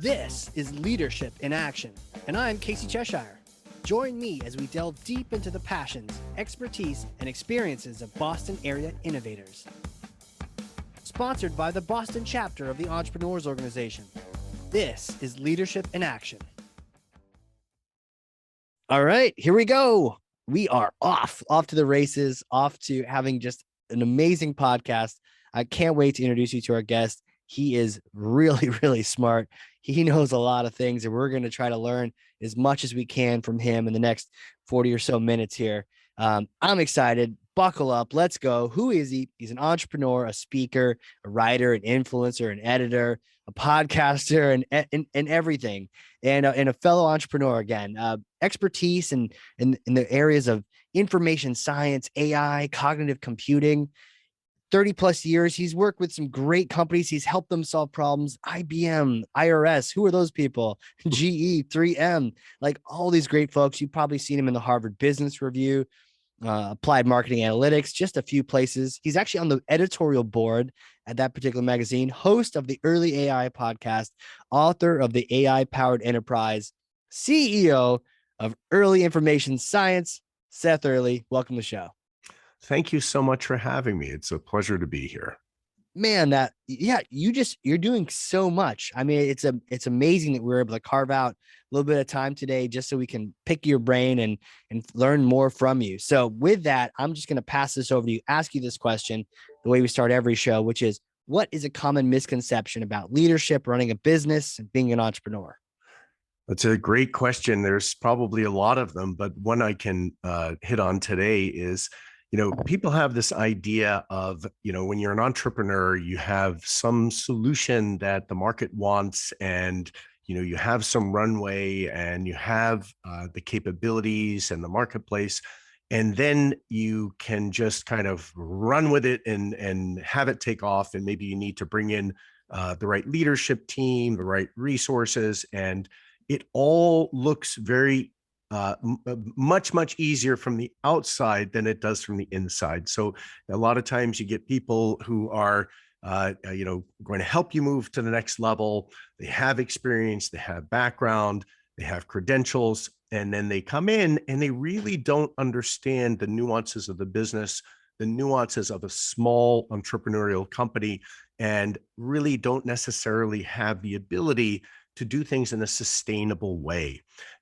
This is Leadership in Action, and I'm Casey Cheshire. Join me as we delve deep into the passions, expertise, and experiences of Boston area innovators. Sponsored by the Boston chapter of the Entrepreneurs Organization. This is Leadership in Action. All right, here we go. We are off to the races, off to having just an amazing podcast. I can't wait to introduce you to our guest. He is really, really smart. He knows a lot of things, and we're going to try to learn as much as we can from him in the next 40 or so minutes here. I'm excited. Buckle up. Let's go. Who is he? He's an entrepreneur, a speaker, a writer, an influencer, an editor, a podcaster, and everything, and a fellow entrepreneur again. Expertise in the areas of information science, AI, cognitive computing. 30 plus years. He's worked with some great companies. He's helped them solve problems. IBM, IRS, who are those people? GE, 3M, like all these great folks. You've probably seen him in the Harvard Business Review, Applied Marketing Analytics, just a few places. He's actually on the editorial board at that particular magazine, host of the Earley AI podcast, author of the AI Powered Enterprise, CEO of Early Information Science. Seth Earley, welcome to the show. Thank you so much for having me. It's a pleasure to be here. Man, you're doing so much. I mean, it's amazing that we're able to carve out a little bit of time today just so we can pick your brain and learn more from you. So with that, I'm just going to pass this over to you, ask you this question the way we start every show, which is, what is a common misconception about leadership, running a business, and being an entrepreneur? That's a great question. There's probably a lot of them, but one I can hit on today is, people have this idea of, when you're an entrepreneur, you have some solution that the market wants, and, you have some runway, and you have the capabilities and the marketplace, and then you can just kind of run with it and have it take off. And maybe you need to bring in the right leadership team, the right resources, and it all looks very much easier from the outside than it does from the inside. So a lot of times you get people who are, going to help you move to the next level. They have experience, they have background, they have credentials, and then they come in and they really don't understand the nuances of the business, the nuances of a small entrepreneurial company, and really don't necessarily have the ability to do things in a sustainable way.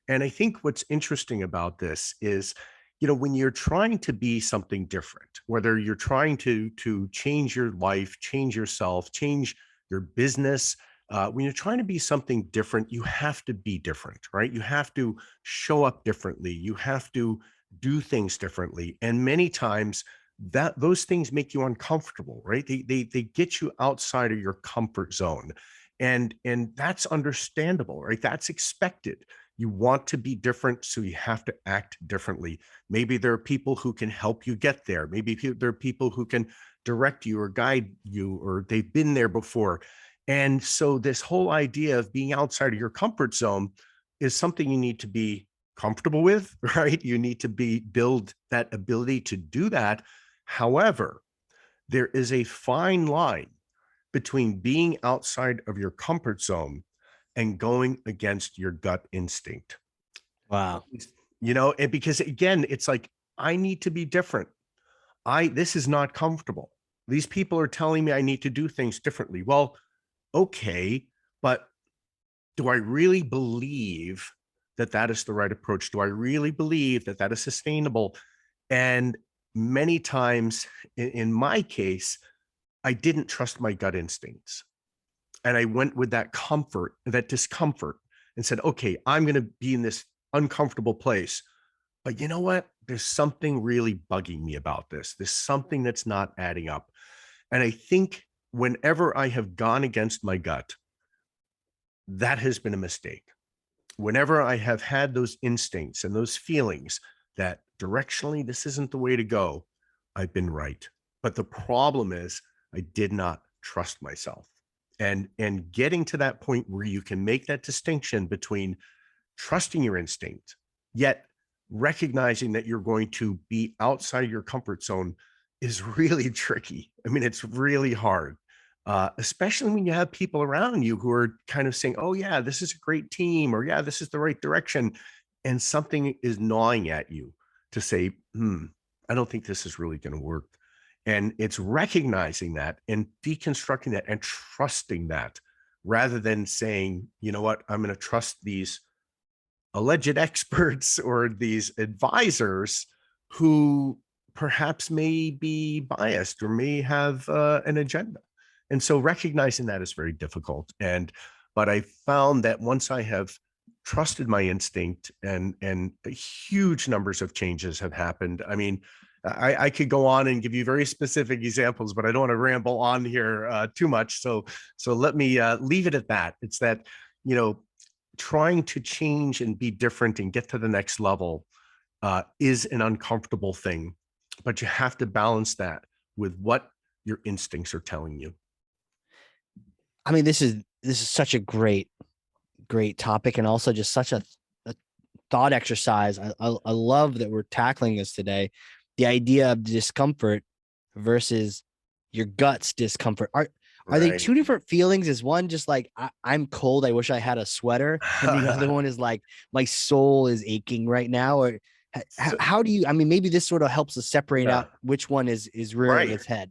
And I think what's interesting about this is, when you're trying to be something different, whether you're trying to change your life, change yourself, change your business, when you're trying to be something different, you have to be different, right? You have to show up differently. You have to do things differently. And many times that those things make you uncomfortable, right? They get you outside of your comfort zone. And that's understandable, right? That's expected. You want to be different, so you have to act differently. Maybe there are people who can help you get there. Maybe there are people who can direct you or guide you, or they've been there before. And so this whole idea of being outside of your comfort zone is something you need to be comfortable with, right? You need to build that ability to do that. However, there is a fine line between being outside of your comfort zone and going against your gut instinct. Wow. And because again, it's like, I need to be different. This is not comfortable. These people are telling me I need to do things differently. Well, okay, but do I really believe that that is the right approach? Do I really believe that that is sustainable? And many times in my case, I didn't trust my gut instincts. And I went with that discomfort, and said, okay, I'm going to be in this uncomfortable place. But you know what? There's something really bugging me about this. There's something that's not adding up. And I think whenever I have gone against my gut, that has been a mistake. Whenever I have had those instincts and those feelings that directionally this isn't the way to go, I've been right. But the problem is I did not trust myself. And getting to that point where you can make that distinction between trusting your instinct, yet recognizing that you're going to be outside of your comfort zone is really tricky. I mean, it's really hard. especially when you have people around you who are kind of saying, oh, yeah, this is a great team, or yeah, this is the right direction. And something is gnawing at you to say, I don't think this is really going to work. And it's recognizing that and deconstructing that and trusting that rather than saying, you know what, I'm going to trust these alleged experts or these advisors who perhaps may be biased or may have an agenda. And so recognizing that is very difficult. But I found that once I have trusted my instinct and huge numbers of changes have happened. I mean, I could go on and give you very specific examples, but I don't want to ramble on here too much. So let me leave it at that. It's that, you know, trying to change and be different and get to the next level is an uncomfortable thing, but you have to balance that with what your instincts are telling you. I mean, this is such a great topic, and also just such a thought exercise. I love that we're tackling this today. The idea of discomfort versus your gut's discomfort. Are they two different feelings? Is one just like I'm cold, I wish I had a sweater, and the other one is like my soul is aching right now? Or how do you? I mean, maybe this sort of helps us separate out which one is rearing its head.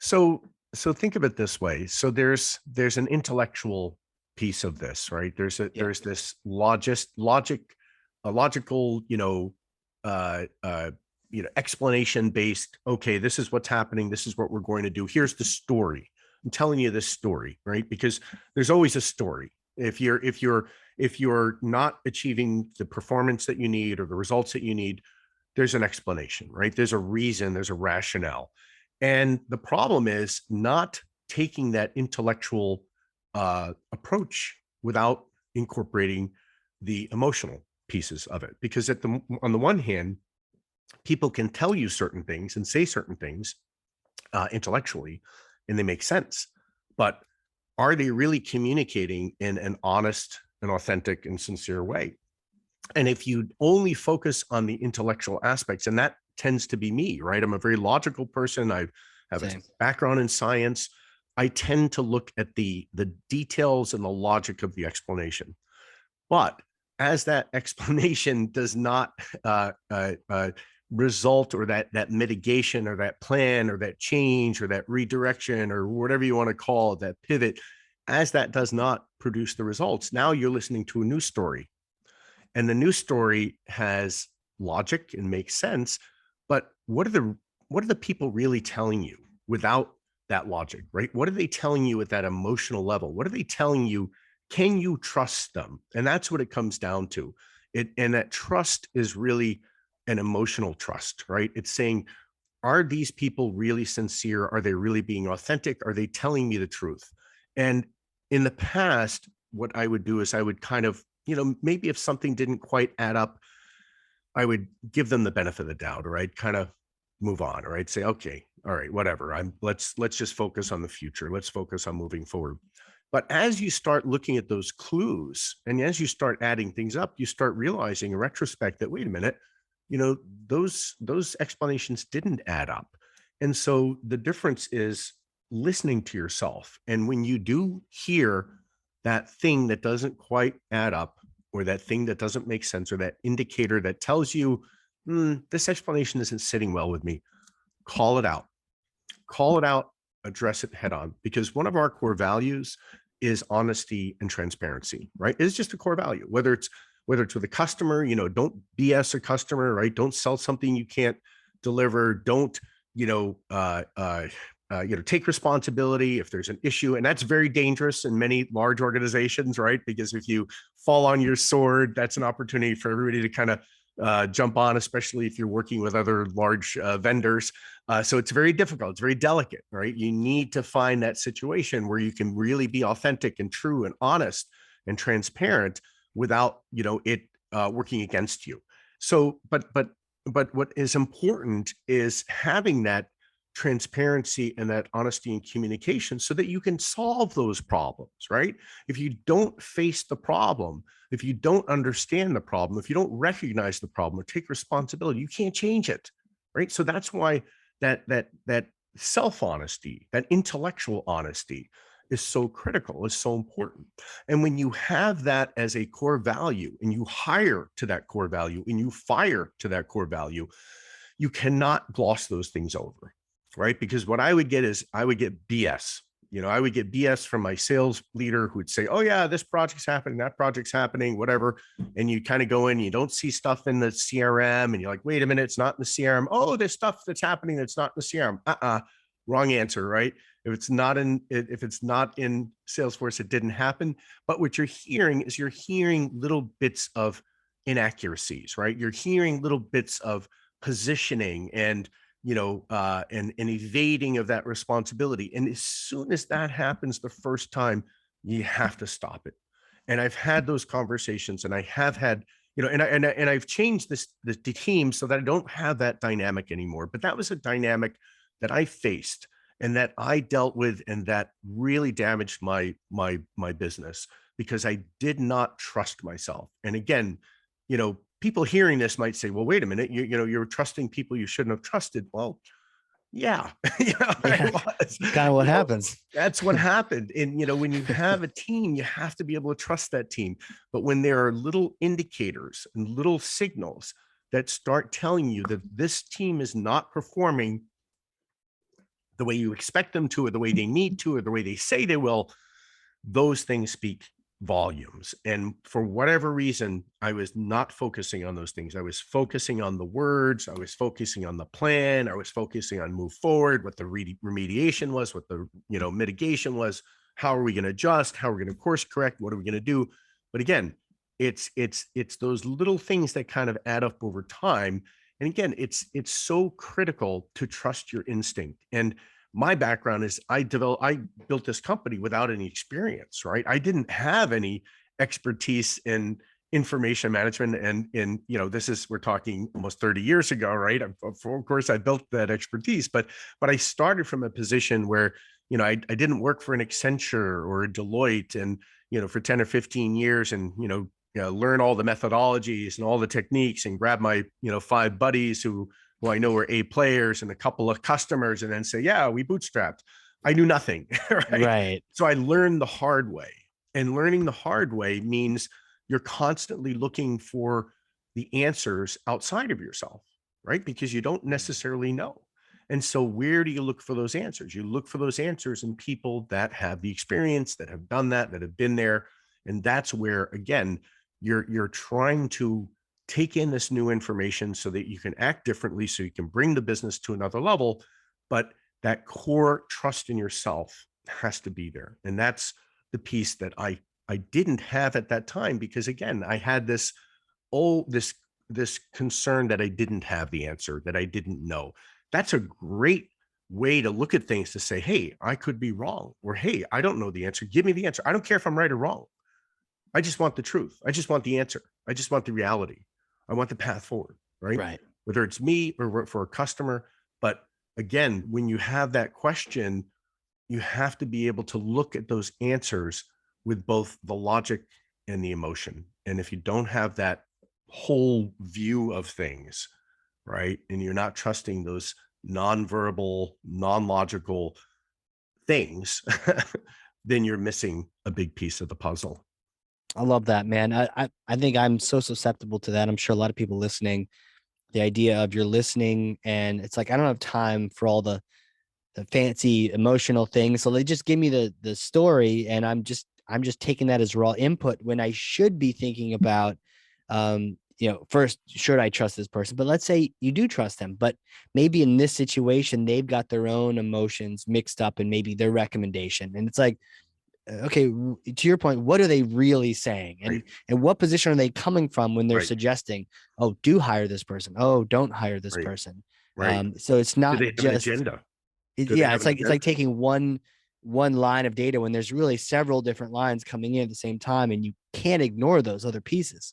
So think of it this way. So there's an intellectual piece of this, right? There's this logical, explanation based. Okay, this is what's happening. This is what we're going to do. Here's the story. I'm telling you this story, right? Because there's always a story. If you're not achieving the performance that you need or the results that you need, there's an explanation, right? There's a reason, there's a rationale. And the problem is not taking that intellectual approach without incorporating the emotional pieces of it. Because on the one hand, people can tell you certain things and say certain things intellectually, and they make sense. But are they really communicating in an honest and authentic and sincere way? And if you only focus on the intellectual aspects, and that tends to be me, right? I'm a very logical person. I have a background in science. I tend to look at the details and the logic of the explanation. But as that explanation does not result, or that mitigation or that plan or that change or that redirection or whatever you want to call it, that pivot, as that does not produce the results, now you're listening to a new story. And the new story has logic and makes sense, but what are the people really telling you without that logic, right? What are they telling you at that emotional level? What are they telling you? Can you trust them? And that's what it comes down to. And that trust is really an emotional trust, right? It's saying, are these people really sincere? Are they really being authentic? Are they telling me the truth? And in the past, what I would do is I would kind of, maybe if something didn't quite add up, I would give them the benefit of the doubt, or I'd kind of move on, or I'd say, okay, all right, whatever. Let's just focus on the future. Let's focus on moving forward. But as you start looking at those clues, and as you start adding things up, you start realizing in retrospect that, wait a minute, those explanations didn't add up. And so the difference is listening to yourself. And when you do hear that thing that doesn't quite add up, or that thing that doesn't make sense, or that indicator that tells you, this explanation isn't sitting well with me, call it out, address it head on. Because one of our core values is honesty and transparency, right? It's just a core value, whether it's with a customer, don't BS a customer, right? Don't sell something you can't deliver. Don't, take responsibility if there's an issue. And that's very dangerous in many large organizations, right? Because if you fall on your sword, that's an opportunity for everybody to kind of jump on, especially if you're working with other large vendors. So it's very difficult. It's very delicate, right? You need to find that situation where you can really be authentic and true and honest and transparent without, it working against you. So, but what is important is having that transparency and that honesty and communication so that you can solve those problems, right? If you don't face the problem, if you don't understand the problem, if you don't recognize the problem or take responsibility, you can't change it, right? So that's why that self-honesty, that intellectual honesty is so critical, is so important. And when you have that as a core value and you hire to that core value and you fire to that core value, you cannot gloss those things over, right? Because what I would get is I would get BS. I would get BS from my sales leader who would say, oh yeah, this project's happening, that project's happening, whatever. And you kind of go in, you don't see stuff in the CRM and you're like, wait a minute, it's not in the CRM. Oh, there's stuff that's happening that's not in the CRM. Wrong answer, right? If it's not in Salesforce, it didn't happen. But what you're hearing is you're hearing little bits of inaccuracies, right? You're hearing little bits of positioning and and evading of that responsibility. And as soon as that happens the first time, you have to stop it. And I've had those conversations, and I have had, and I've changed the team so that I don't have that dynamic anymore. But that was a dynamic that I faced and that I dealt with, and that really damaged my business because I did not trust myself. And again, people hearing this might say, well, wait a minute, you're trusting people you shouldn't have trusted. Well, yeah, Yeah, I was. kind of what happens. That's what happened. And, when you have a team, you have to be able to trust that team. But when there are little indicators and little signals that start telling you that this team is not performing the way you expect them to, or the way they need to, or the way they say they will, those things speak volumes. And for whatever reason, I was not focusing on those things. I was focusing on the words. I was focusing on the plan. I was focusing on move forward, what the remediation was, what the mitigation was. How are we going to adjust? How are we going to course correct? What are we going to do? But again, it's those little things that kind of add up over time. And again, it's so critical to trust your instinct. And my background is I built this company without any experience, right? I didn't have any expertise in information management. And we're talking almost 30 years ago, right? Of course, I built that expertise, but I started from a position where, I didn't work for an Accenture or a Deloitte and, for 10 or 15 years and, learn all the methodologies and all the techniques and grab my, 5 buddies who I know are A players and a couple of customers and then say, yeah, we bootstrapped. I knew nothing, right? Right. So I learned the hard way. And learning the hard way means you're constantly looking for the answers outside of yourself, right? Because you don't necessarily know. And so where do you look for those answers? You look for those answers in people that have the experience, that have done that have been there. And that's where, again, you're trying to take in this new information so that you can act differently, so you can bring the business to another level. But that core trust in yourself has to be there. And that's the piece that I didn't have at that time, because again, I had this concern that I didn't have the answer, that I didn't know. That's a great way to look at things, to say, hey, I could be wrong, or hey, I don't know the answer. Give me the answer. I don't care if I'm right or wrong. I just want the truth. I just want the answer. I just want the reality. I want the path forward, right? Right. Whether it's me or for a customer. But again, when you have that question, you have to be able to look at those answers with both the logic and the emotion. And if you don't have that whole view of things, right, and you're not trusting those nonverbal, non-logical things, then you're missing a big piece of the puzzle. I love that, man. I think I'm so susceptible to that. I'm sure a lot of people listening, the idea of you're listening and it's like, I don't have time for all the fancy emotional things. So they just give me the story and I'm just taking that as raw input when I should be thinking about, first, should I trust this person? But let's say you do trust them, but maybe in this situation, they've got their own emotions mixed up and maybe their recommendation. And it's like, okay, to your point, what are they really saying? And Right. and what position are they coming from when they're Right. suggesting, oh, do hire this person. Oh, don't hire this Right. person. Right. So it's Do not they have an just, agenda? yeah, it's like taking one line of data when there's really several different lines coming in at the same time, and you can't ignore those other pieces.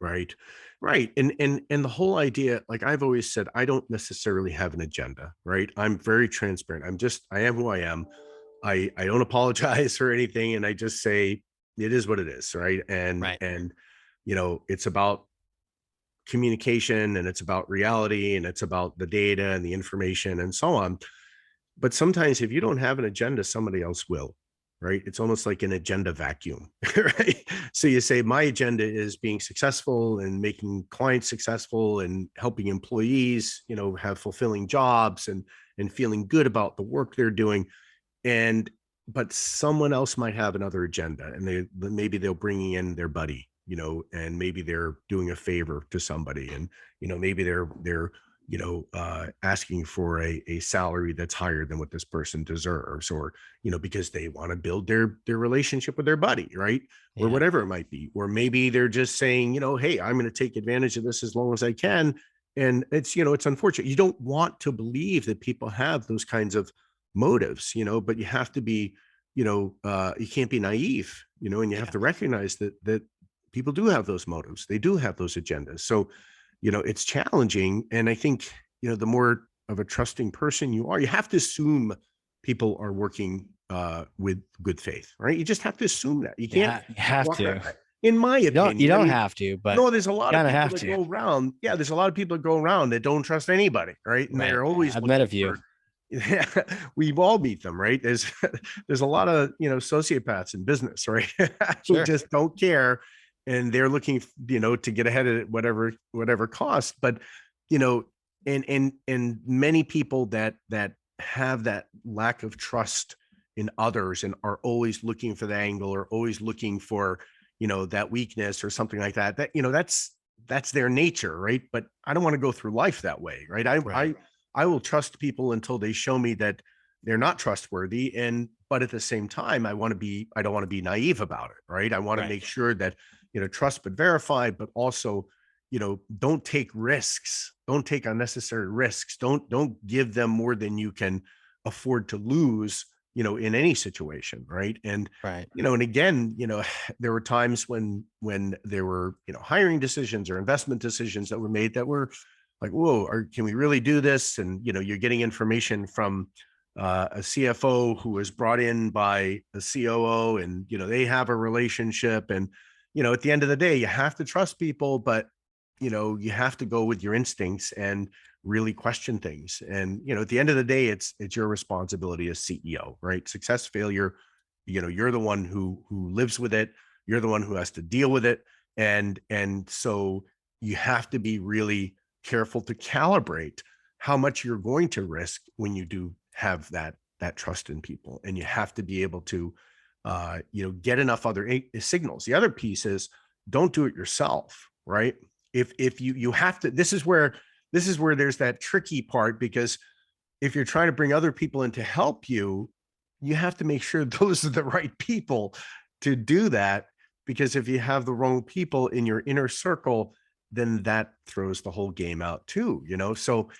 Right. Right. And the whole idea, like I've always said, I don't necessarily have an agenda, right? I'm very transparent. I am who I am. I don't apologize for anything. And I just say, it is what it is. Right. Right. And, it's about communication, and it's about reality, and it's about the data and the information and so on. But sometimes if you don't have an agenda, somebody else will, right? It's almost like an agenda vacuum, right? So you say, my agenda is being successful and making clients successful and helping employees, have fulfilling jobs and feeling good about the work they're doing. And but someone else might have another agenda, and maybe they'll bring in their buddy, and maybe they're doing a favor to somebody, and maybe they're asking for a salary that's higher than what this person deserves, or because they want to build their relationship with their buddy, right? Or Yeah. whatever it might be. Or maybe they're just saying, hey, I'm going to take advantage of this as long as I can. And it's unfortunate. You don't want to believe that people have those kinds of motives, but you have to be, you can't be naive, and you have to recognize that people do have those motives. They do have those agendas. So it's challenging. And I think, the more of a trusting person you are, you have to assume people are working with good faith, right? You just have to assume that. You can't You have to. in my opinion. You don't have to, but no, there's a lot of people that to. go around. Yeah, there's a lot of people that go around that don't trust anybody, right? And they're always I've met a few. Yeah, we've all meet them, right? There's a lot of sociopaths in business, right? Who just don't care, and they're looking, to get ahead at whatever cost. But and many people that have that lack of trust in others and are always looking for the angle, or always looking for that weakness or something like that. That's their nature, right? But I don't want to go through life that way, right? I will trust people until they show me that they're not trustworthy. But at the same time, I don't want to be naive about it, right? I want to make sure that, trust but verify, but also, don't take risks. Don't take unnecessary risks. Don't give them more than you can afford to lose, in any situation, right? And and again, there were times when there were, hiring decisions or investment decisions that were made that were like, whoa, can we really do this? And you're getting information from a CFO who was brought in by a COO, and they have a relationship. And at the end of the day, you have to trust people, but you have to go with your instincts and really question things. And at the end of the day, it's your responsibility as CEO, right? Success, failure, you're the one who lives with it. You're the one who has to deal with it. And so you have to be really careful to calibrate how much you're going to risk when you do have that trust in people. And you have to be able to get enough other signals. The other piece is, don't do it yourself, right? If you have to, this is where there's that tricky part, because if you're trying to bring other people in to help you, you have to make sure those are the right people to do that. Because if you have the wrong people in your inner circle, then that throws the whole game out too, So,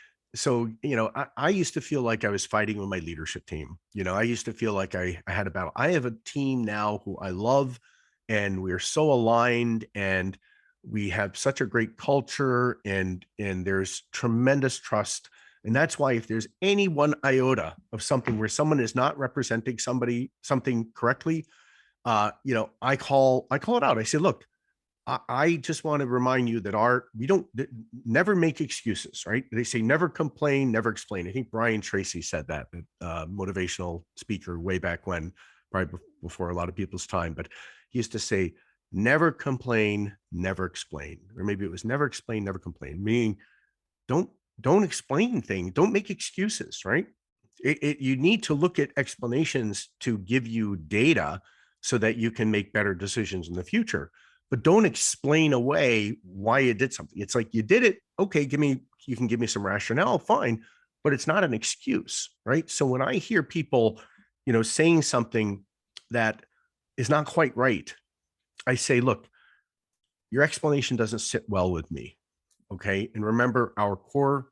I used to feel like I was fighting with my leadership team. I used to feel like I had a battle. I have a team now who I love, and we're so aligned, and we have such a great culture, and there's tremendous trust. And that's why if there's any one iota of something where someone is not representing something correctly, I call it out. I say, look, I just want to remind you that we don't never make excuses, right? They say never complain, never explain. I think Brian Tracy said that, motivational speaker way back when, probably before a lot of people's time. But he used to say, never complain, never explain. Or maybe it was never explain, never complain, meaning don't explain things, don't make excuses, right? You need to look at explanations to give you data so that you can make better decisions in the future. But don't explain away why you did something. It's like, you did it. Okay, you can give me some rationale, fine, but it's not an excuse, right? So when I hear people, saying something that is not quite right, I say, look, your explanation doesn't sit well with me. Okay. And remember, our core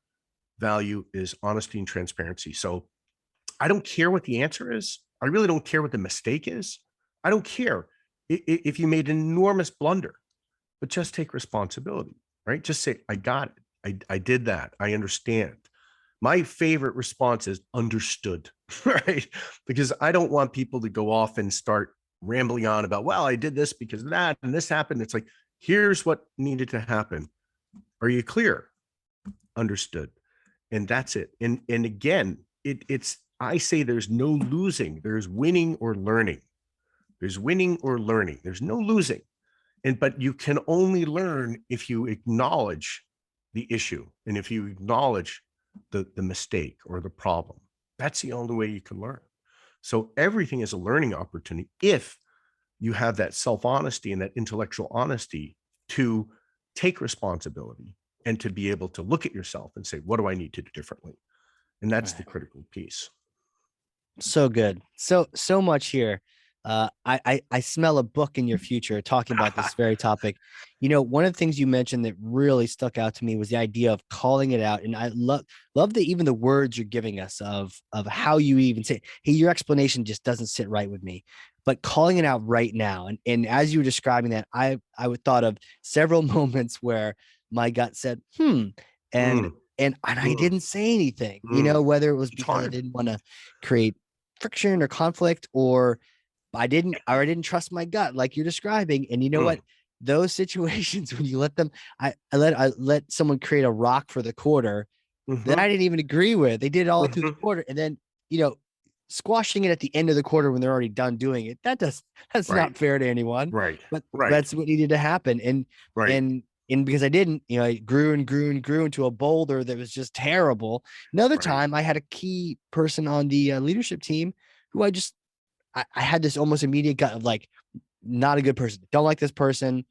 value is honesty and transparency. So I don't care what the answer is. I really don't care what the mistake is. I don't care if you made an enormous blunder, but just take responsibility, right? Just say, I got it. I did that. I understand. My favorite response is understood, right? Because I don't want people to go off and start rambling on about, well, I did this because of that and this happened. It's like, here's what needed to happen. Are you clear? Understood. And that's it. And again, it's I say there's no losing. There's winning or learning. There's winning or learning. There's no losing. But you can only learn if you acknowledge the issue and if you acknowledge the mistake or the problem. That's the only way you can learn. So everything is a learning opportunity if you have that self-honesty and that intellectual honesty to take responsibility and to be able to look at yourself and say, what do I need to do differently? And that's the critical piece. So good. So much here. I smell a book in your future talking about this very topic. You know, one of the things you mentioned that really stuck out to me was the idea of calling it out. And I love the even the words you're giving us of how you even say, hey, your explanation just doesn't sit right with me. But calling it out right now. And as you were describing that, I would thought of several moments where my gut said, and Mm, I didn't say anything, mm. whether it was It's because I hard. didn't want to create friction or conflict, or I didn't trust my gut like you're describing. And you know what? Mm, Those situations when you let them, I let someone create a rock for the quarter that mhm, I didn't even agree with. They did it all through the mhm. quarter, and then you know, squashing it at the end of the quarter when they're already done doing it. That's Right, not fair to anyone. right, But right, that's what needed to happen. right. And because I didn't, it grew and grew and grew into a boulder that was just terrible. Another Right. time, I had a key person on the leadership team who I had this almost immediate gut of like, not a good person. Don't like this person.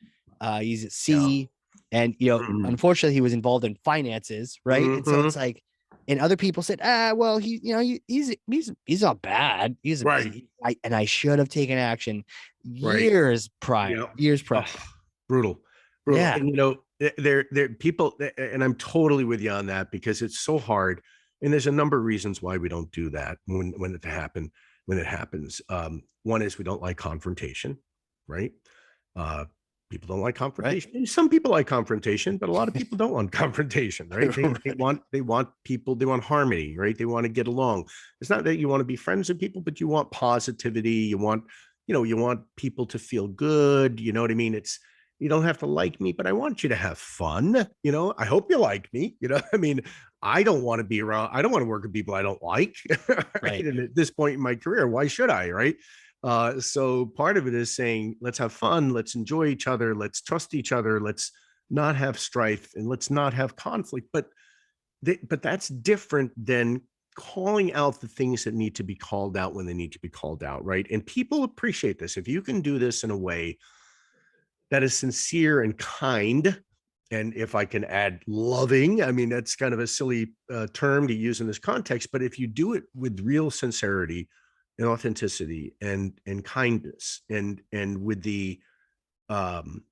He's at Yeah. C, and Mhm, unfortunately, he was involved in finances, right? And so it's mhm. like, and other people said, well, he's not bad. Right, And I should have taken action right. years prior, Yeah. years prior. Oh, brutal, brutal. Yeah, And there people, and I'm totally with you on that because it's so hard. And there's a number of reasons why we don't do that when it happens. One is we don't like confrontation, right? Uh, People don't like right, confrontation. And some people like confrontation, but a lot of people don't want confrontation, right? They want harmony, right? They want to get along. It's not that you want to be friends with people, but you want positivity. You want people to feel good. You know what I mean? You don't have to like me, but I want you to have fun. I hope you like me. I mean, I don't want to be around, I don't want to work with people I don't like. Right. right. And at this point in my career, why should I? Right. So part of it is saying, let's have fun, let's enjoy each other, let's trust each other, let's not have strife, and let's not have conflict. But that's different than calling out the things that need to be called out when they need to be called out, right? And people appreciate this. If you can do this in a way that is sincere and kind, and if I can add loving, I mean, that's kind of a silly term to use in this context, but if you do it with real sincerity and authenticity and kindness and um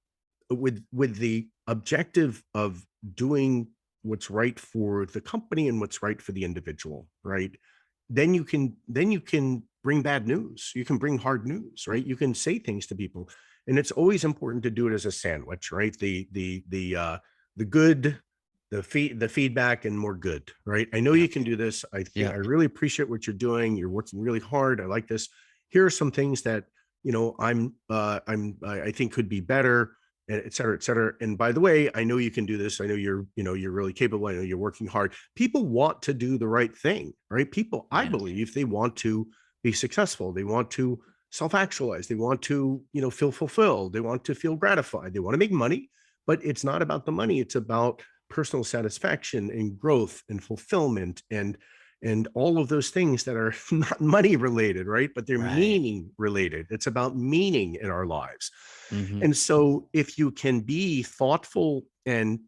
with the objective of doing what's right for the company and what's right for the individual, right? Then you can bring bad news. You can bring hard news, right? You can say things to people, and it's always important to do it as a sandwich, right? The good, the feedback, and more good, right? I know Yeah, you can do this. I think yeah, I really appreciate what you're doing. You're working really hard. I like this. Here are some things that I think could be better, et cetera, et cetera. And by the way, I know you can do this. I know you're really capable. I know you're working hard. People want to do the right thing, right? People, I yeah, believe, they want to be successful. They want to self-actualize. They want to, feel fulfilled. They want to feel gratified. They want to make money, but it's not about the money. It's about personal satisfaction and growth and fulfillment and all of those things that are not money related, right? But they're right. meaning related. It's about meaning in our lives. Hmm. And so if you can be thoughtful and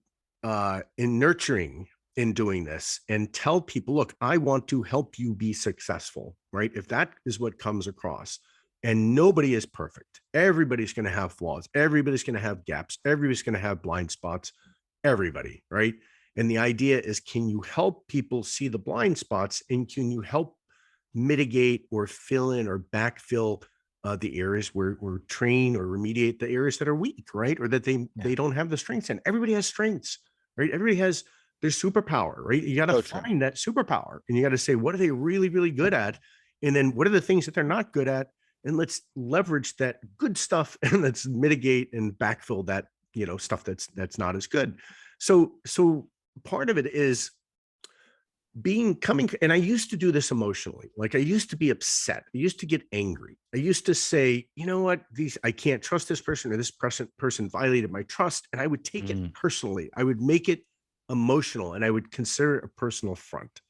nurturing in doing this and tell people, look, I want to help you be successful, right? If that is what comes across, and nobody is perfect. Everybody's going to have flaws. Everybody's going to have gaps. Everybody's going to have blind spots. Everybody, right? And the idea is, can you help people see the blind spots, and can you help mitigate or fill in or backfill the areas where train or remediate the areas that are weak, right? Or that Yeah, they don't have the strengths in. Everybody has strengths, right? Everybody has their superpower, right? You got to so true. find that superpower, and you got to say, what are they really, really good at? And then what are the things that they're not good at? And let's leverage that good stuff and let's mitigate and backfill that, stuff that's not as good. So part of it is coming, and I used to do this emotionally. Like I used to be upset. I used to get angry. I used to say, you know what, I can't trust this person, or this person violated my trust. And I would take it personally. I would make it emotional, and I would consider it a personal affront.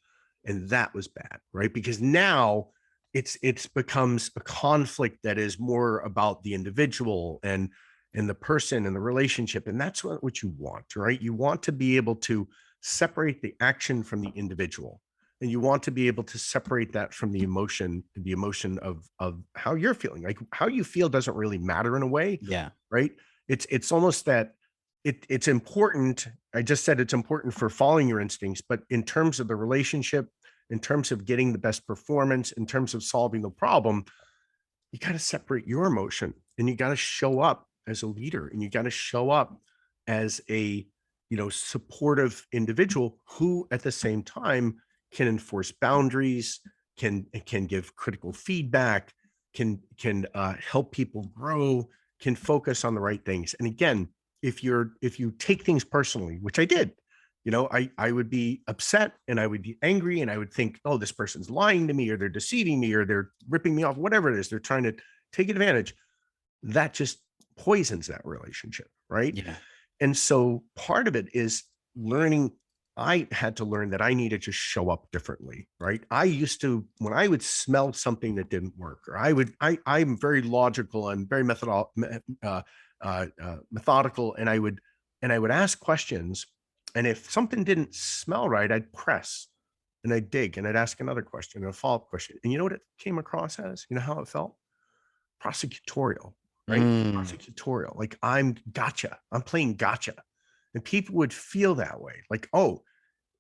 And that was bad, right? Because now it's becomes a conflict that is more about the individual and the person and the relationship. And that's what you want, right? You want to be able to separate the action from the individual, and you want to be able to separate that from the emotion of how you're feeling. Like how you feel doesn't really matter in a way. Yeah. Right. It's almost that it's important. I just said it's important for following your instincts, but in terms of the relationship, in terms of getting the best performance, in terms of solving the problem, you got to separate your emotion, and you got to show up as a leader, and you got to show up as a supportive individual who at the same time can enforce boundaries, can give critical feedback, can help people grow, can focus on the right things. And again, if you take things personally, which I did, I would be upset, and I would be angry, and I would think, oh, this person's lying to me, or they're deceiving me, or they're ripping me off, whatever it is, they're trying to take advantage. That just poisons that relationship, right? Yeah. And so part of it is learning. I had to learn that I needed to show up differently, right? I used to, when I would smell something that didn't work, or I'm very logical and very methodical, and I would ask questions. And if something didn't smell right, I'd press and I'd dig, and I'd ask another question and a follow-up question. And you know what it came across as? You know how it felt? Prosecutorial, right? Prosecutorial. Like I'm playing gotcha. And people would feel that way. Like, oh,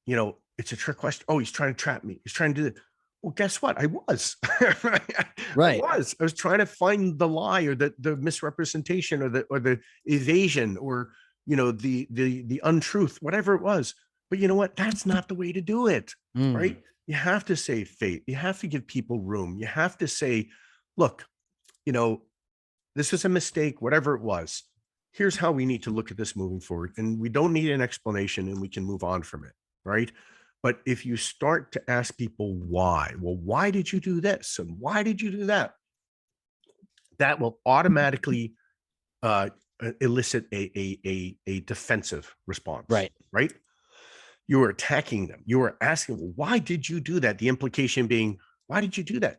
it's a trick question. Oh, he's trying to trap me. He's trying to do it. Well, guess what? I was. Right. I was trying to find the lie, or the misrepresentation, or the evasion, or the untruth, whatever it was. But you know what? That's not the way to do it, right? You have to save faith. You have to give people room. You have to say, look, this was a mistake, whatever it was. Here's how we need to look at this moving forward. And we don't need an explanation, and we can move on from it, right? But if you start to ask people why, well, why did you do this? And why did you do that? That will automatically elicit a defensive response, Right. Right? You are attacking them. You are asking, well, why did you do that? The implication being, why did you do that?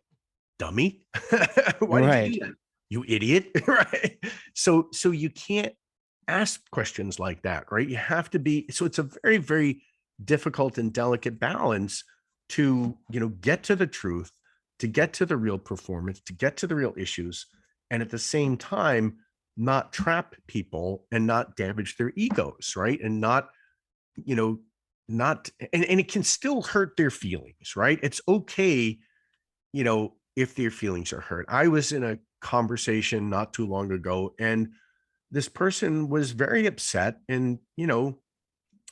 Dummy. Why did you do that? You idiot. Right. So you can't ask questions like that, right? You have to be, so it's a very, very difficult and delicate balance to, get to the truth, to get to the real performance, to get to the real issues, and at the same time, not trap people and not damage their egos, right? And not, and it can still hurt their feelings, right? It's okay, if their feelings are hurt. I was in a conversation not too long ago, and this person was very upset and,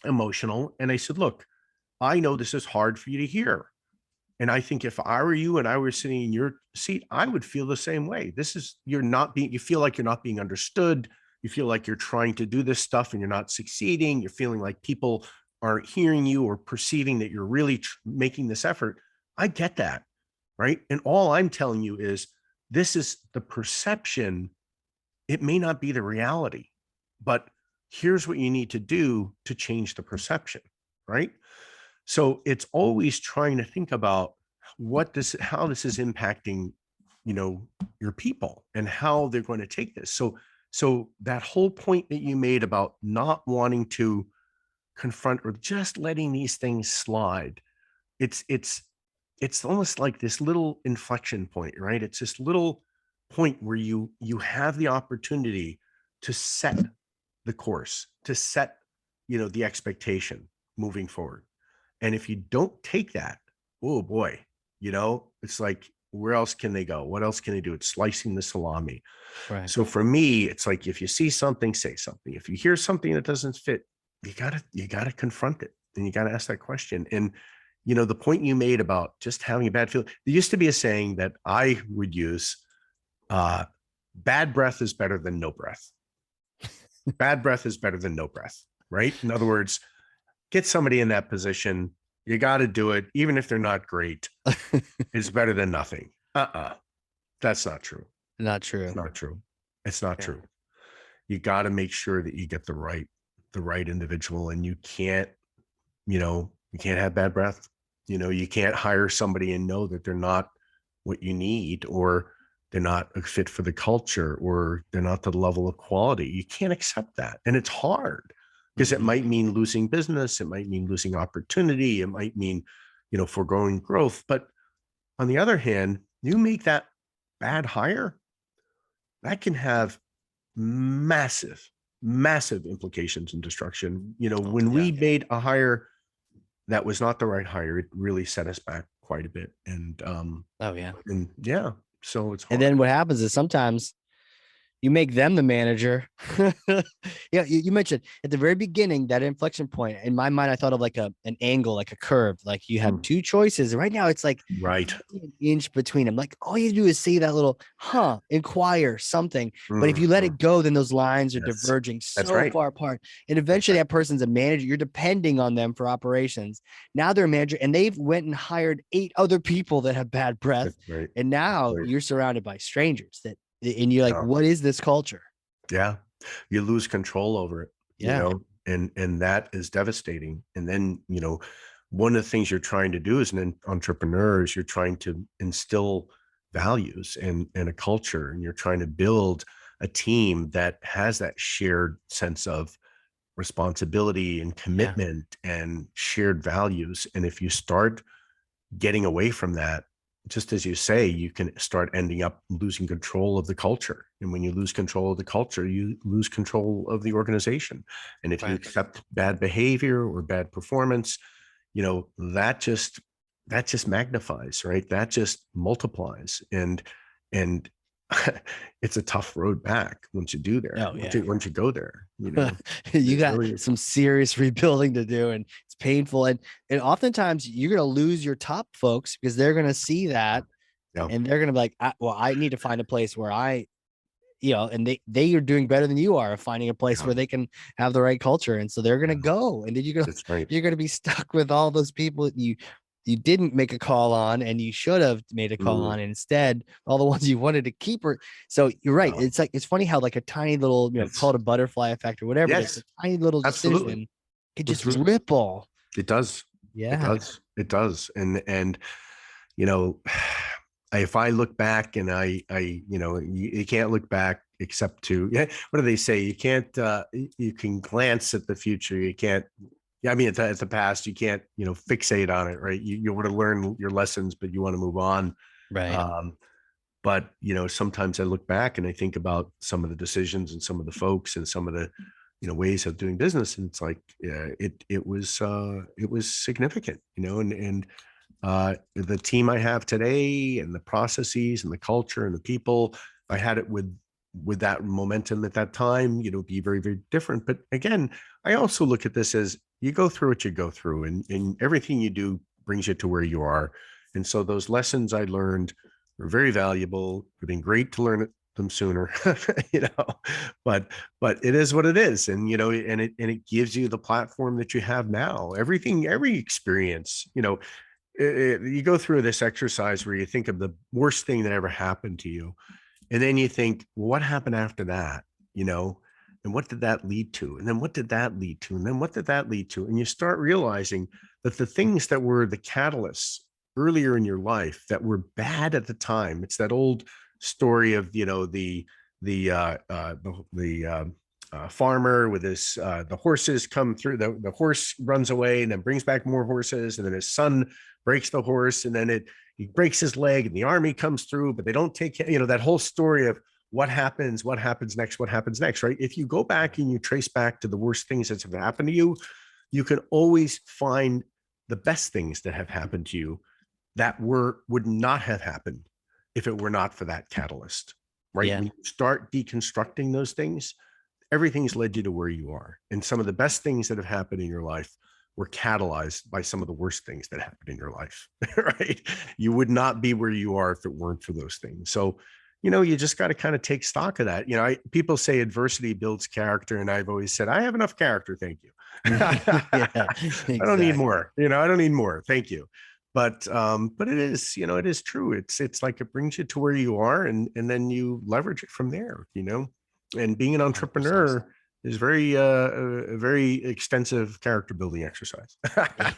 emotional. And I said, look, I know this is hard for you to hear. And I think if I were you and I were sitting in your seat, I would feel the same way. You feel like you're not being understood. You feel like you're trying to do this stuff and you're not succeeding. You're feeling like people aren't hearing you or perceiving that you're really making this effort. I get that. Right. And all I'm telling you is this is the perception. It may not be the reality, but here's what you need to do to change the perception. Right. So it's always trying to think about how this is impacting, your people and how they're going to take this. So that whole point that you made about not wanting to confront or just letting these things slide, it's almost like this little inflection point, right? It's this little point where you have the opportunity to set the course, to set, the expectation moving forward. And if you don't take that, oh boy, it's like, where else can they go? What else can they do? It's slicing the salami. Right. So for me, it's like, if you see something, say something. If you hear something that doesn't fit, you gotta confront it. And you gotta ask that question. And the point you made about just having a bad feeling, there used to be a saying that I would use, bad breath is better than no breath. Bad breath is better than no breath, right? In other words, get somebody in that position, You got to do it. Even if they're not great, it's better than nothing. That's not true. Not It's true. not true. It's not Yeah. true. You got to make sure that you get the right individual, and you can't have bad breath. You can't hire somebody and know that they're not what you need, or they're not a fit for the culture, or they're not the level of quality. You can't accept that. And it's hard because it Mhm. might mean losing business. It might mean losing opportunity. It might mean, foregoing growth. But on the other hand, you make that bad hire, that can have massive, massive implications and destruction. Oh, When yeah. we made a hire that was not the right hire, it really set us back quite a bit. Oh, yeah. And yeah, so it's And hard. then what happens is sometimes you make them the manager. Yeah, you mentioned at the very beginning that inflection point. In my mind, I thought of like an angle, like a curve. Like you have Mm, two choices. Right now, it's like right. an inch between them. Like all you do is say that little inquire something. But if you let Mhm. it go, then those lines are Yes, diverging that's so right. far apart. And That's eventually right. that person's a manager. You're depending on them for operations. Now they're a manager and they've went and hired 8 other people that have bad breath. That's right. And That's now right. you're surrounded by strangers that and you're like, Yeah. what is this culture? Yeah. You lose control over it, Yeah. and that is devastating. And then, one of the things you're trying to do as an entrepreneur is you're trying to instill values and a culture, and you're trying to build a team that has that shared sense of responsibility and Yeah. commitment and shared values. And if you start getting away from that, just as you say, you can start ending up losing control of the culture. And when you lose control of the culture, you lose control of the organization. And if you Right. accept bad behavior or bad performance, that just magnifies, right? That just multiplies. And it's a tough road back once you do there. Oh, Once yeah. you go there, You it got really is. some serious rebuilding to do and it's painful. And oftentimes you're going to lose your top folks because they're going to see that Yeah. and they're going to be like, well, I need to find a place where and they are doing better than you are of finding a place Yeah. where they can have the right culture. And so they're going to Yeah. go and then That's right. you're going to be stuck with all those people that you didn't make a call on and you should have made a call Mm, on. And instead, all the ones you wanted to keep are so you're right. yeah. It's like it's funny how like a tiny little, call It's it a butterfly effect or whatever it is, a Yes, tiny little absolutely. decision could just Mhm. ripple. It does. It Yeah. does. It does. And you know, if I look back and you can't look back except to, yeah, what do they say? You can't you can glance at the future. You can't, yeah, I mean it's the past. You can't, fixate on it, right? You want to learn your lessons, but you want to move on. Right. Um, but sometimes I look back and I think about some of the decisions and some of the folks and some of the ways of doing business, and it's like, yeah, it was significant, and the team I have today and the processes and the culture and the people, I had it with that momentum at that time, be very, very different. But again, I also look at this as you go through what you go through, and everything you do brings you to where you are. And so those lessons I learned were very valuable. It would have been great to learn them sooner, you know, but it is what it is. And, and it gives you the platform that you have now. Every experience, you go through this exercise where you think of the worst thing that ever happened to you. And then you think, well, what happened after that? You know, and what did that lead to? And then what did that lead to? And then what did that lead to? And you start realizing that the things that were the catalysts earlier in your life that were bad at the time, it's that old story of, the farmer with his the horses come through, the horse runs away and then brings back more horses, and then his son breaks the horse, and then he breaks his leg, and the army comes through, but they don't take, that whole story of what happens next, right? If you go back and you trace back to the worst things that have happened to you, you can always find the best things that have happened to you that would not have happened if it were not for that catalyst, right? Yeah. When you start deconstructing those things, everything's led you to where you are. And some of the best things that have happened in your life were catalyzed by some of the worst things that happened in your life, right? You would not be where you are if it weren't for those things. So, you just got to kind of take stock of that. People say adversity builds character. And I've always said, I have enough character. Thank you. Yeah, I don't need exactly. more. I don't need more. Thank you. But it is, it is true. It's like it brings you to where you are, and then you leverage it from there. And being an 100%. entrepreneur is a very extensive character building exercise.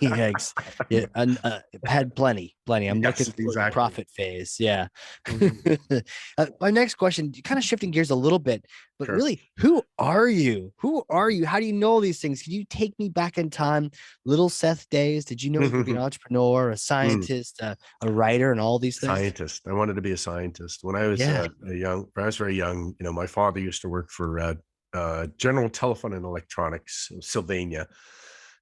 Yikes. Yeah, and had plenty. I'm looking Yes, for the exactly. profit phase. Yeah. Mhm. My next question, kind of shifting gears a little bit, but Sure. really, who are you? Who are you? How do you know these things? Can you take me back in time, little Seth days? Did you know you could be an entrepreneur, a Mm. scientist, a writer, and all these things? Scientist. I wanted to be a scientist when I was Yeah. when I was very young. My father used to work for General Telephone and Electronics, Sylvania,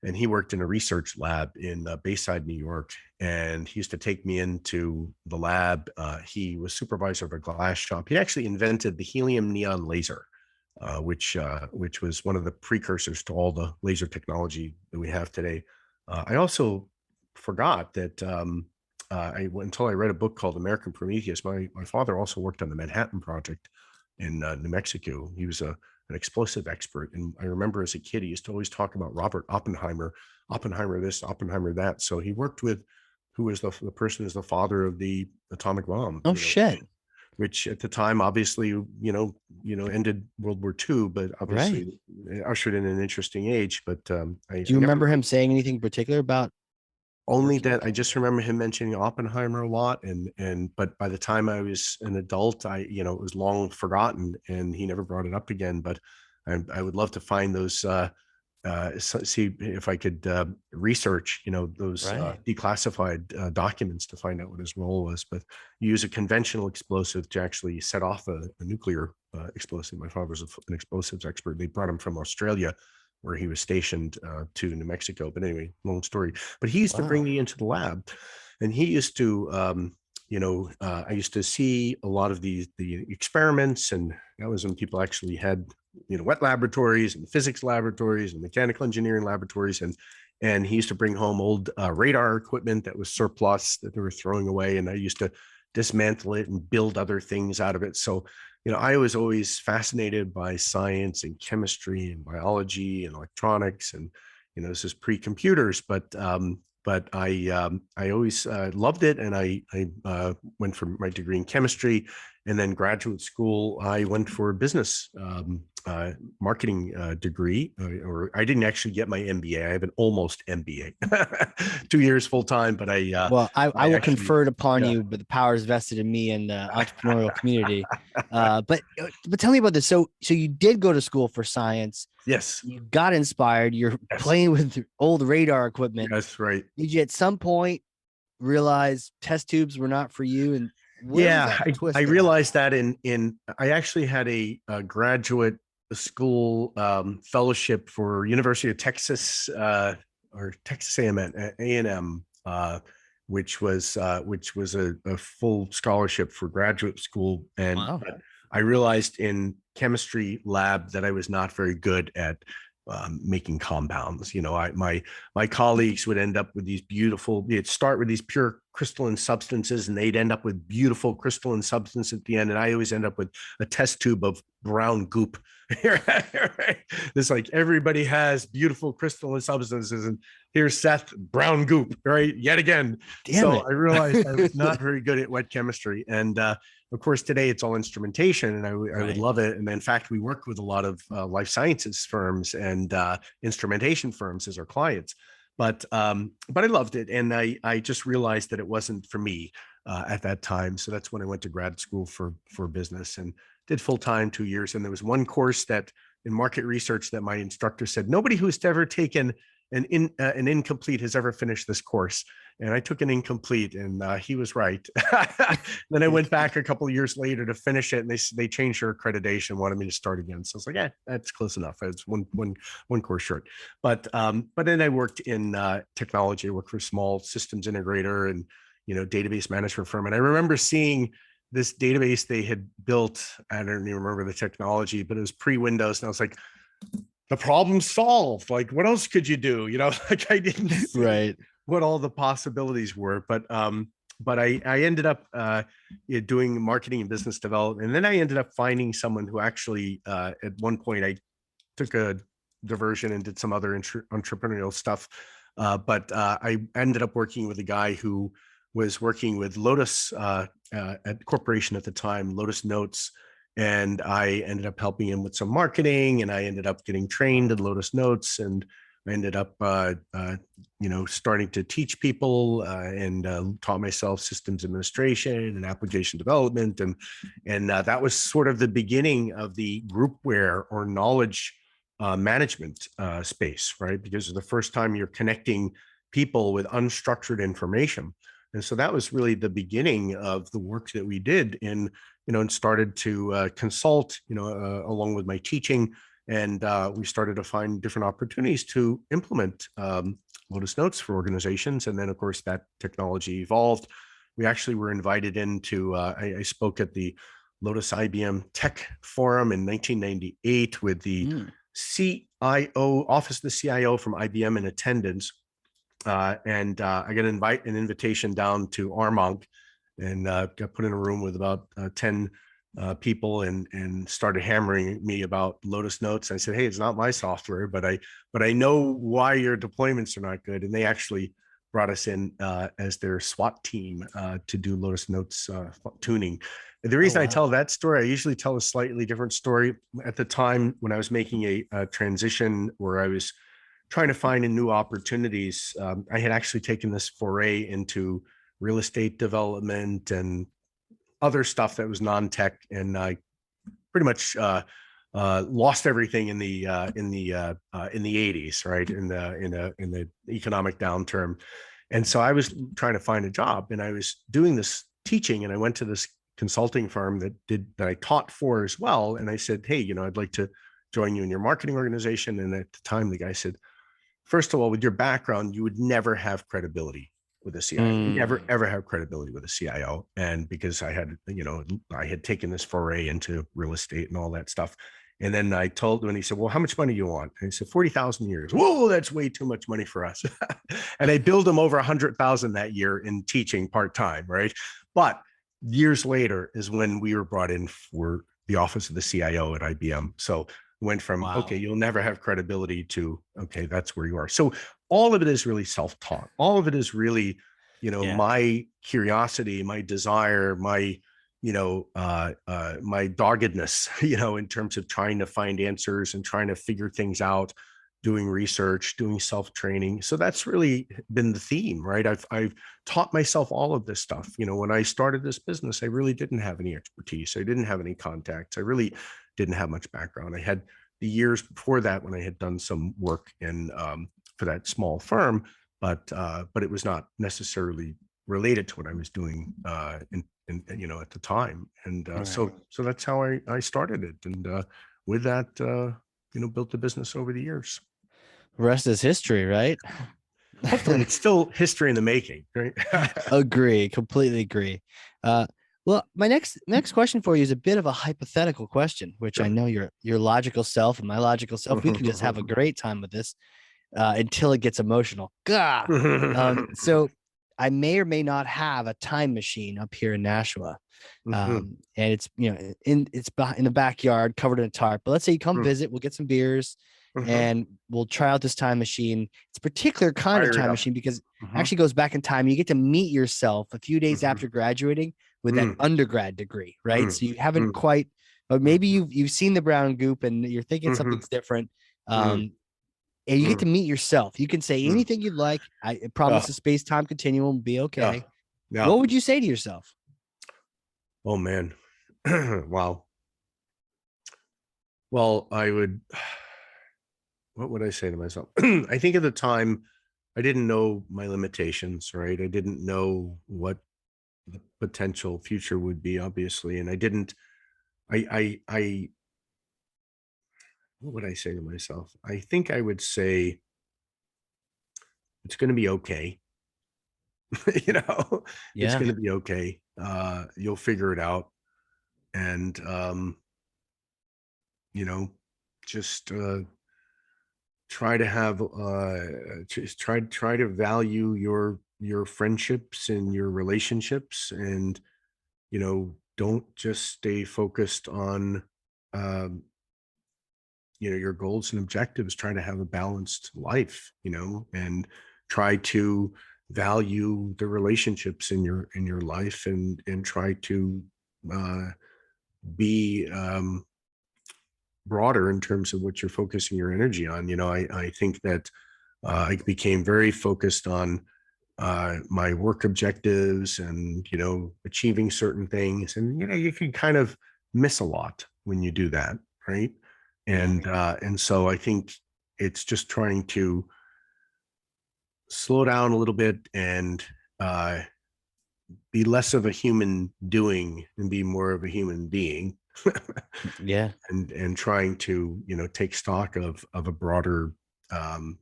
and he worked in a research lab in Bayside, New York. And he used to take me into the lab. He was supervisor of a glass shop. He actually invented the helium neon laser, which was one of the precursors to all the laser technology that we have today. I also forgot that until I read a book called American Prometheus. My father also worked on the Manhattan Project in New Mexico. He was an explosive expert, and I remember as a kid he used to always talk about Robert Oppenheimer, Oppenheimer this, Oppenheimer that. So he worked with who was the person who's the father of the atomic bomb. Oh shit. Which at the time obviously ended World War II, but Right. obviously ushered in an interesting age. But I Do you never remember him saying anything particular about only working with that I him? just remember him mentioning Oppenheimer a lot, and but by the time I was an adult, it was long forgotten, and he never brought it up again. But I would love to find those, see if I could research, those Right. declassified documents to find out what his role was. But you use a conventional explosive to actually set off a nuclear explosive. My father was an explosives expert. They brought him from Australia, where he was stationed to New Mexico. But anyway, long story. But he used to bring Wow. me into the lab, and he used to, I used to see a lot of the experiments, and that was when people actually had, wet laboratories and physics laboratories and mechanical engineering laboratories, and he used to bring home old radar equipment that was surplus that they were throwing away, and I used to dismantle it and build other things out of it. So I was always fascinated by science and chemistry and biology and electronics, and this is pre-computers, but I always loved it, and I went for my degree in chemistry, and then graduate school I went for a business marketing degree, or I didn't actually get my MBA. I have an almost MBA, 2 years full time, but Well, I I will actually, confer it upon yeah. you, but the power is vested in me and the entrepreneurial community. But tell me about this. So you did go to school for science. Yes, You got inspired. You're yes, playing with old radar equipment. that's right. Did you at some point realize test tubes were not for you? And where was Yeah, that I twist that happened? realized that in I actually had a graduate school fellowship for University of Texas, or Texas A&M, which was a full scholarship for graduate school. And Wow. but I realized in chemistry lab that I was not very good at making compounds. My colleagues would end up with these beautiful. It'd start with these pure crystalline substances, and they'd end up with beautiful crystalline substance at the end. And I always end up with a test tube of brown goop. It's like everybody has beautiful crystalline substances, and here's Seth brown goop, right? Yet again. Damn So it. I realized I was not very good at wet chemistry, and of course today it's all instrumentation, and I would Right. love it. And in fact, we work with a lot of life sciences firms and instrumentation firms as our clients. But I loved it, and I just realized that it wasn't for me at that time. So that's when I went to grad school for business and did full time 2 years. And there was one course that in market research that my instructor said nobody who's ever taken an incomplete has ever finished this course. And I took an incomplete, and he was right. Then I went back a couple of years later to finish it, and they changed their accreditation, wanted me to start again. So I was like, yeah, that's close enough. It's one course short. But then I worked in technology. I worked for a small systems integrator and database management firm. And I remember seeing this database they had built. I don't even remember the technology, but it was pre-Windows, and I was like, the problem solved. Like, what else could you do? Like I didn't see Right. what all the possibilities were. But I ended up doing marketing and business development, and then I ended up finding someone who actually at one point I took a diversion and did some other entrepreneurial stuff. But I ended up working with a guy who was working with Lotus at corporation at the time, Lotus Notes. And I ended up helping him with some marketing, and I ended up getting trained in Lotus Notes, and I ended up, starting to teach people and taught myself systems administration and application development, and that was sort of the beginning of the groupware or knowledge management space, right? Because it's the first time you're connecting people with unstructured information. And so that was really the beginning of the work that we did and started to consult, along with my teaching. And we started to find different opportunities to implement Lotus Notes for organizations. And then, of course, that technology evolved. We actually were invited into, I spoke at the Lotus IBM Tech Forum in 1998 with the CIO, Office of the CIO from IBM in attendance. And I got an invitation down to Armonk, and got put in a room with about 10 people and started hammering me about Lotus Notes. I said, hey, it's not my software, but I know why your deployments are not good. And they actually brought us in as their SWAT team to do Lotus Notes tuning. And the reason I tell that story, I usually tell a slightly different story. At the time when I was making a transition where I was trying to find new opportunities, I had actually taken this foray into real estate development and other stuff that was non-tech, and I pretty much lost everything in the 80s, right? In the economic downturn. And so I was trying to find a job, and I was doing this teaching, and I went to this consulting firm that I taught for as well. And I said, hey, I'd like to join you in your marketing organization. And at the time, the guy said, first of all, with your background, you would never have credibility with a CIO. Never, ever have credibility with a CIO. And because I had taken this foray into real estate and all that stuff. And then I told him, and he said, well, how much money do you want? And he said, 40,000 years. Whoa, that's way too much money for us. And I billed him over 100,000 that year in teaching part-time, right? But years later is when we were brought in for the office of the CIO at IBM. So went from, okay, you'll never have credibility to, okay, that's where you are. So all of it is really self-taught. All of it is really, my curiosity, my desire, my, my doggedness, in terms of trying to find answers and trying to figure things out, doing research, doing self-training. So that's really been the theme, right? I've taught myself all of this stuff. When I started this business, I really didn't have any expertise. I didn't have any contacts. I really didn't have much background. I had the years before that when I had done some work in for that small firm, but it was not necessarily related to what I was doing at the time. And so that's how I started it. And with that, built the business over the years. Rest is history, right? Hopefully it's still history in the making, right? Agree, completely agree. Well, my next question for you is a bit of a hypothetical question, which I know your logical self and my logical self, we can just have a great time with this until it gets emotional. So I may or may not have a time machine up here in Nashua. And it's, it's in the backyard covered in a tarp. But let's say you come visit, we'll get some beers and we'll try out this time machine. It's a particular kind of time machine because it actually goes back in time. You get to meet yourself a few days after graduating with that undergrad degree, right? So you haven't quite, but maybe you've seen the brown goop and you're thinking something's different. And you get to meet yourself. You can say anything you'd like. I promise the space-time continuum will be okay. Yeah. What would you say to yourself? Oh, man. Wow. Well, what would I say to myself? I think at the time, I didn't know my limitations, right? I didn't know what the potential future would be, obviously. And what would I say to myself? I think I would say, it's going to be okay. It's going to be okay. You'll figure it out. And, just try to have, just try to value your friendships and your relationships, and, don't just stay focused on, your goals and objectives, try to have a balanced life, and try to value the relationships in your life, and try to be broader in terms of what you're focusing your energy on. I think that I became very focused on my work objectives and, achieving certain things. And, you can kind of miss a lot when you do that. Right. And so I think it's just trying to slow down a little bit and be less of a human doing and be more of a human being. Yeah. And trying to, take stock of um,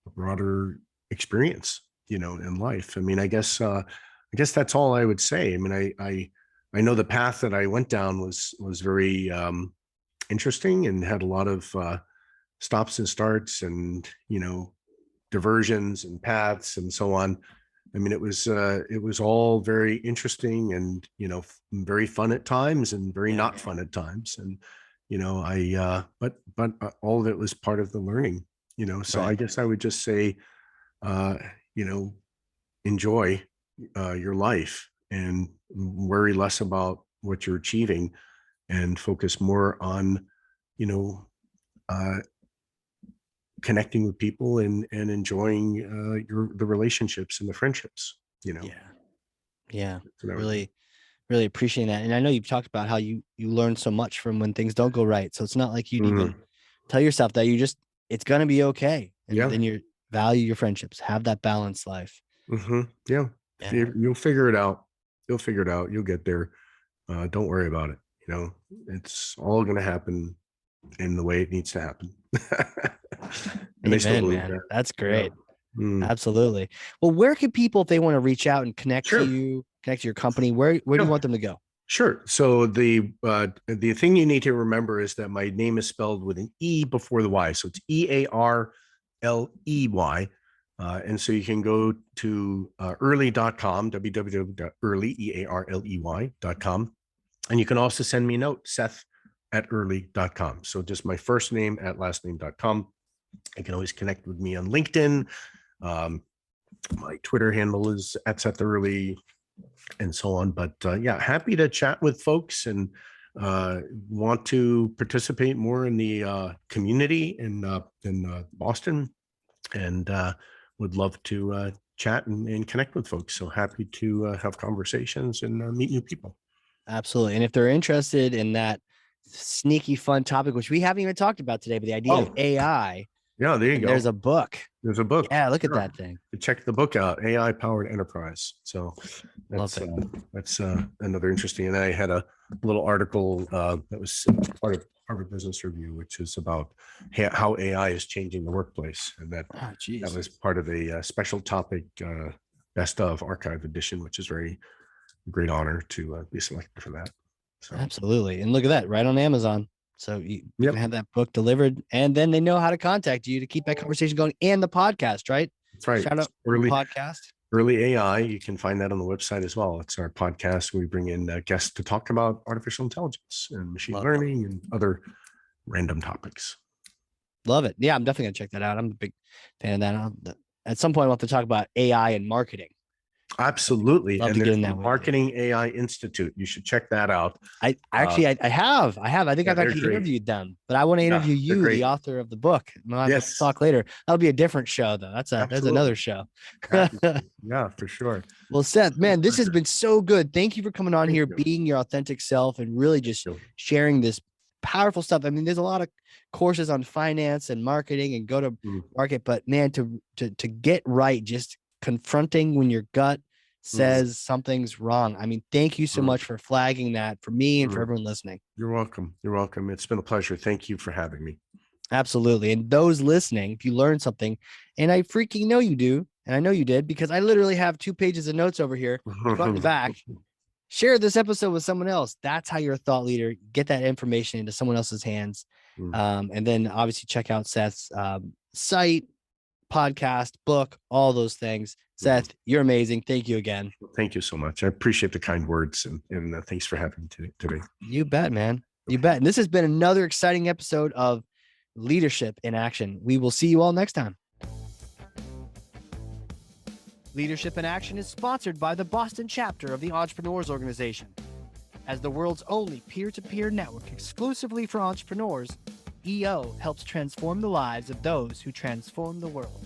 a broader experience, in life. I mean, I guess that's all I would say. I mean, I know the path that I went down was very interesting and had a lot of stops and starts and, diversions and paths and so on. I mean, it was all very interesting and, very fun at times and very not fun at times. And, but all of it was part of the learning, so I guess I would just say, uh, you know, enjoy your life and worry less about what you're achieving and focus more on, you know, uh, connecting with people and enjoying the relationships and the friendships. Yeah. That's what I would do. Really, really appreciating that. And I know you've talked about how you learn so much from when things don't go right. So it's not like you'd even tell yourself that it's going to be okay. And Yeah. then you value your friendships, have that balanced life. Yeah. Yeah. You'll figure it out. You'll figure it out. You'll get there. Don't worry about it. It's all going to happen in the way it needs to happen. And they still Amen, believe man. that. That's Yeah. great. Absolutely. Well, where can people, if they want to reach out and connect to Sure. you, connect to your company, where do you Yeah. want them to go? Sure. So the thing you need to remember is that my name is spelled with an E before the Y. So it's Earley. And so you can go to earley.com, www.earley.com. And you can also send me a note, Seth@earley.com. So just my first name at lastname.com. You can always connect with me on LinkedIn. My Twitter handle is @Seth Earley, and so on. But yeah, happy to chat with folks and want to participate more in the community in Boston, and would love to chat and connect with folks. So happy to have conversations and meet new people. Absolutely. And if they're interested in that sneaky fun topic, which we haven't even talked about today, but the idea of AI, Yeah, there you go. there's a book. There's a book. Yeah, look at Sure. that thing. Check the book out, AI Powered Enterprise. So Love that's it. that's another interesting. And I had a little article that was part of Harvard Business Review, which is about how AI is changing the workplace, and that was part of a special topic, best of archive edition, which is very great honor to be selected for that. So Absolutely. And look at that, right on Amazon. So you can have that book delivered, and then they know how to contact you to keep that conversation going, and the podcast, right? That's right. Shout out Early podcast. Early AI. You can find that on the website as well. It's our podcast. We bring in guests to talk about artificial intelligence and machine learning and other random topics. Love it. Yeah, I'm definitely gonna check that out. I'm a big fan of that. At some point, we'll have to talk about AI and marketing. Absolutely. Love And to get there's in the that with you. Marketing AI Institute. You should check that out. I have. I think I've actually interviewed them, but I want to interview you, the author of the book. We'll have to talk later. That'll be a different show, though. That's another show. Yeah, for sure. Well, Seth, man, this has been so good. Thank you for coming on here, being your authentic self, and really just sharing this powerful stuff. I mean, there's a lot of courses on finance and marketing and go to market, but man, to get right, just confronting when your gut says something's wrong. I mean, thank you so much for flagging that for me and for everyone listening. You're welcome. You're welcome. It's been a pleasure. Thank you for having me. Absolutely. And those listening, if you learned something, and I freaking know you do, and I know you did, because I literally have 2 pages of notes over here, front and back. Share this episode with someone else. That's how you're a thought leader. Get that information into someone else's hands. And then obviously check out Seth's site, podcast, book, all those things. Seth, you're amazing. Thank you again. Thank you so much. I appreciate the kind words, and thanks for having me today. You bet, man. You bet. And this has been another exciting episode of Leadership in Action. We will see you all next time. Leadership in Action is sponsored by the Boston chapter of the Entrepreneurs Organization. As the world's only peer-to-peer network exclusively for entrepreneurs, EO helps transform the lives of those who transform the world.